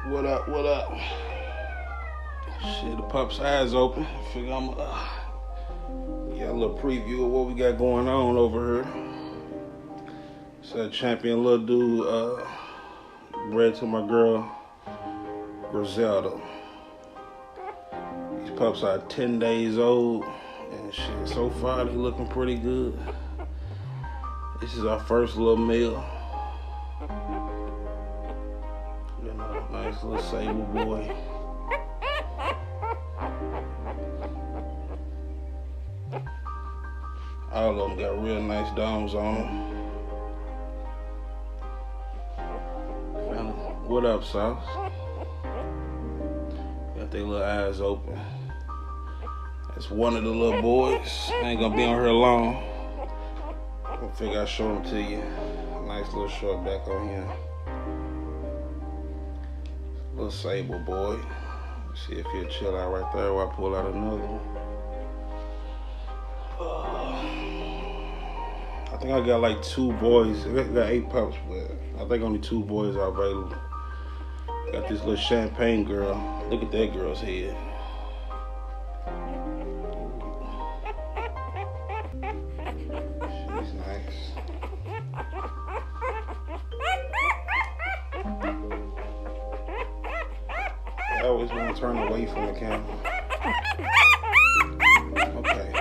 What up, what up? Shit, the Pups' eyes open. Figure I'm get a little preview of what we got going on over here. It's a champion little dude, bred to my girl, Griselda. These pups are 10 days old, and shit, so far they looking pretty good. This is our first little meal. Nice little sable boy. All of them got real nice domes on them. What up, Sauce? Got their little eyes open. That's one of the little boys. I ain't gonna be on here long. I figure I'll show them to you. Nice little short back on here. Little sable boy. See if he'll chill out right there while I pull out another one. I think I got like 2 boys. I got 8 pups, but I think only 2 boys are available. Got this little champagne girl. Look at that girl's head. She's nice. I always want to turn away from the camera.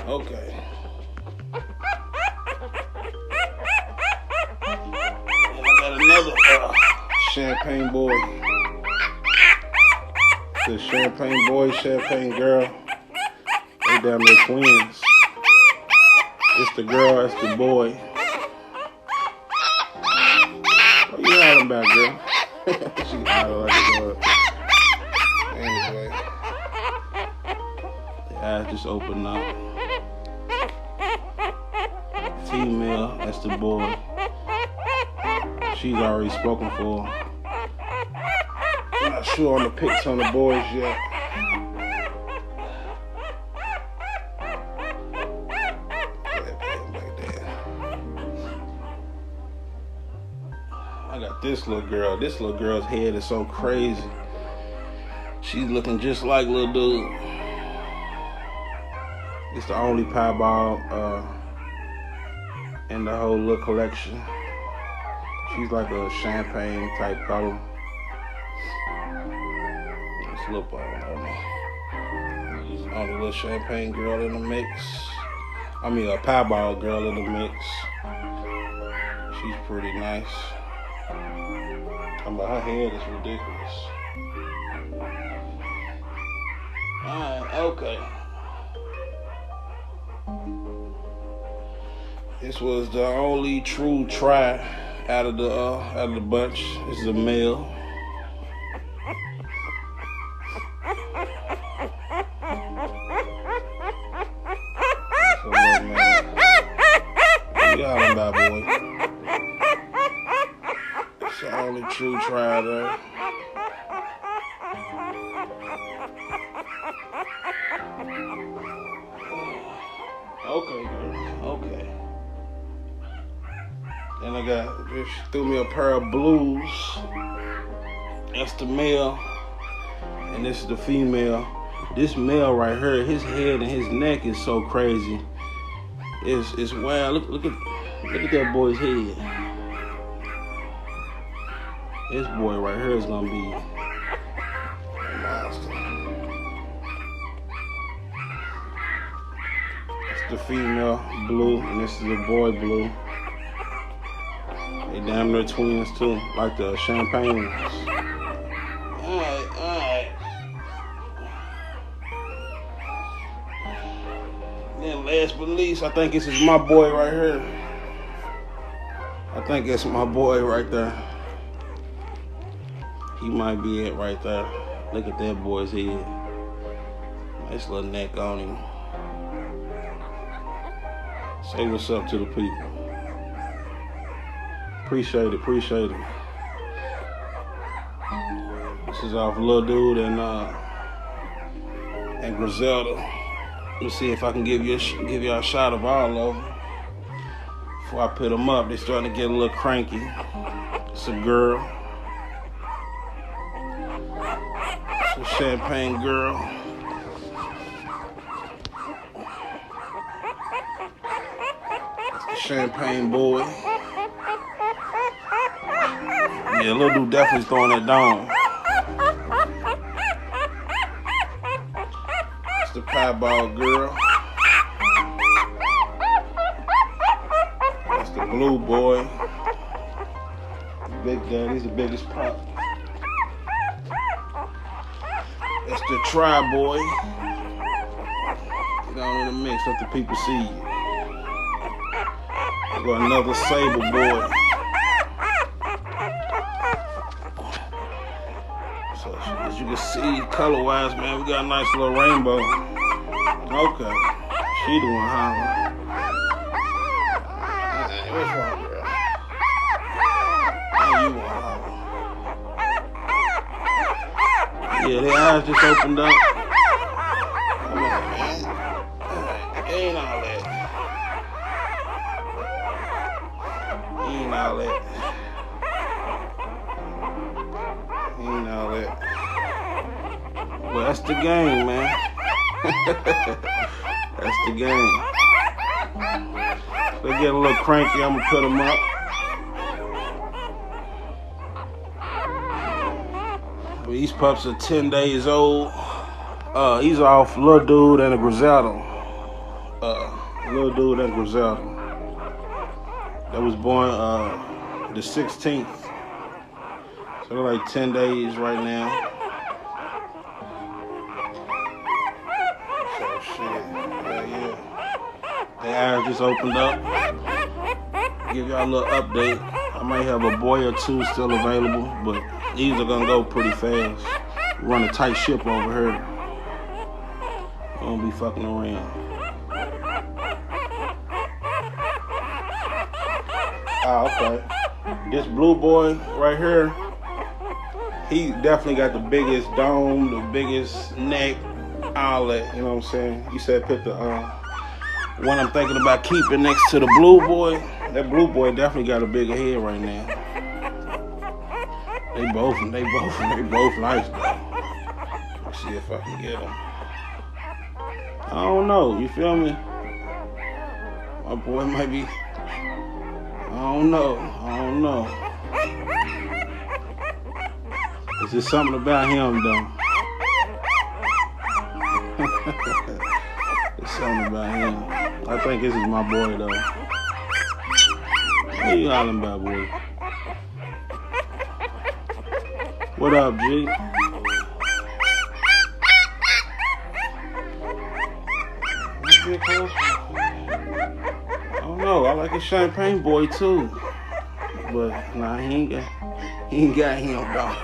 Okay. And I got another champagne boy. The champagne boy, champagne girl. They damn near twins. It's the girl, it's the boy. What you hollering about, girl? She hollering like a girl. Anyway, the eyes just open up. Female, that's the boy. She's already spoken for. I'm not sure on the pics on the boys yet. I got this little girl. This little girl's head is so crazy. She's looking just like little dude. It's the only piebald in the whole little collection. She's like a champagne type color. This little boy, I don't know. She's the only little champagne girl in the mix. I mean a piebald girl in the mix. She's pretty nice. I mean, her head is ridiculous. Alright, okay. This was the only true try out of the bunch. This is a male. So, man, what you hollering about, boy? It's the only true try there. Okay, girl. Okay. Then I got, she threw me a pair of blues. That's the male. And this is the female. This male right here, his head and his neck is so crazy. It's wild. Look at that boy's head. This boy right here is gonna be a monster. It's the female blue, and this is the boy blue. They damn near twins too, like the champagne ones. Alright. Then last but least, I think this is my boy right here. I think it's my boy right there. He might be it right there. Look at that boy's head. Nice little neck on him. Say what's up to the people. Appreciate it. This is off Lil Dude and Griselda. Let's see if I can give y'all a shot of all of them. Before I put them up, they're starting to get a little cranky. It's a girl. Champagne girl. That's the Champagne boy. Yeah, little dude definitely throwing that down. That's the piebald girl. That's the blue boy. Big Daddy's the biggest pup. That's the tri boy. Get down in the mix, let the people see you. We got another sable boy. So as you can see, color-wise, man, we got a nice little rainbow. Okay, she the one hollering. What's wrong, girl? How you want holler? Yeah, their eyes just opened up. Come on, man. Ain't all that. Ain't all that. Ain't all that. Well, that's the game, man. That's the game. If they get a little cranky, I'm gonna put them up. These pups are 10 days old. He's off little dude and a Griselda. Little dude and Griselda. That was born the 16th. So they're like 10 days right now. So shit, yeah. The eyes just opened up. Give y'all a little update. I might have a boy or two still available, but these are gonna go pretty fast. Run a tight ship over here. Don't be fucking around. Ah, okay. This blue boy right here, he definitely got the biggest dome, the biggest neck, all that, you know what I'm saying? You said put the one I'm thinking about keeping next to the blue boy. That blue boy definitely got a bigger head right now. They both nice though. Let's see if I can get them. I don't know, you feel me? My boy might be, I don't know. It's just something about him though. It's something about him. I think this is my boy though. What you hollering about, boy? What up, G? I don't know. I like a Champagne boy too, but nah, he ain't got him though.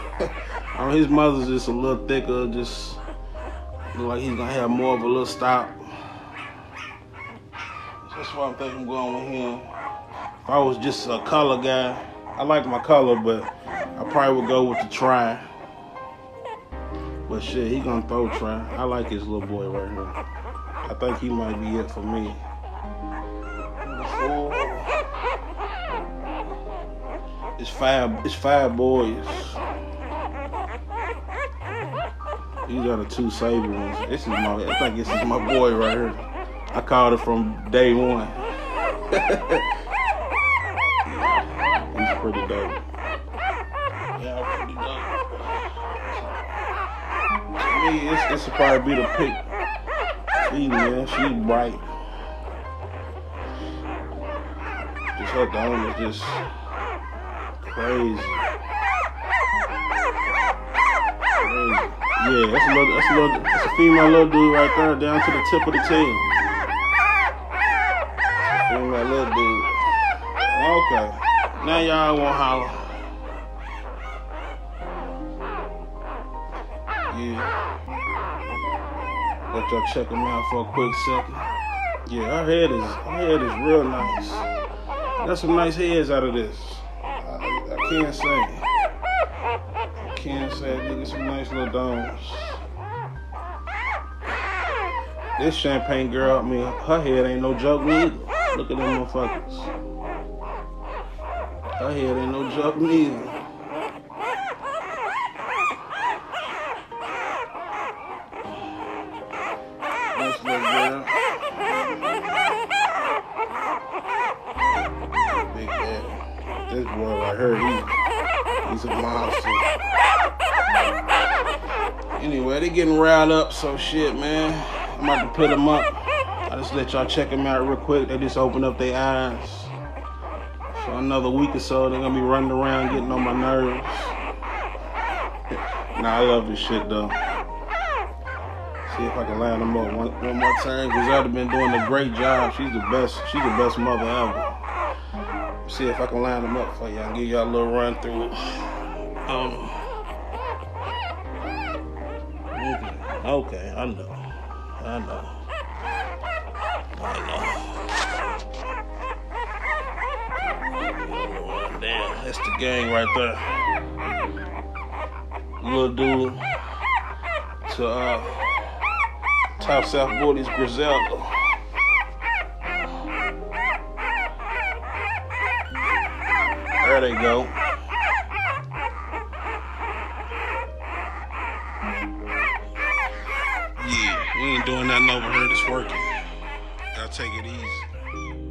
His mother's just a little thicker, just look like he's gonna have more of a little stop. That's why I'm thinking I'm going with him. If I was just a color guy, I like my color, but I probably would go with the tri. But shit, he gonna throw tri. I like his little boy right here. I think he might be it for me. It's five boys. These are the two sable ones. I think this is my boy right here. I called it from day one. He's pretty dope. Yeah, pretty dope. To me, this would probably be the pick. She's bright. Just her dome is just crazy. Yeah, that's a female little dude right there, down to the tip of the tail. Female little dude. Okay, now y'all won't holler. Yeah. Let y'all check them out for a quick second. Yeah, her head is real nice. Got some nice heads out of this. I can't say. Look at some nice little domes. This Champagne girl, I mean, her head ain't no joke neither. Look at them motherfuckers. Her head ain't no joke neither. Anyway, they getting riled up, so shit, man. I'm about to put them up. I just let y'all check them out real quick. They just opened up their eyes. For another week or so, they're gonna be running around getting on my nerves. Nah, I love this shit though. See if I can line them up one more time. Griselda been doing a great job. She's the best mother ever. See if I can line them up for y'all and give y'all a little run through. Okay, I know. Damn, that's the gang right there. Little dude to topsouthbullies Griselda. There they go. Yeah, we ain't doing nothing over here. Just working. Gotta take it easy.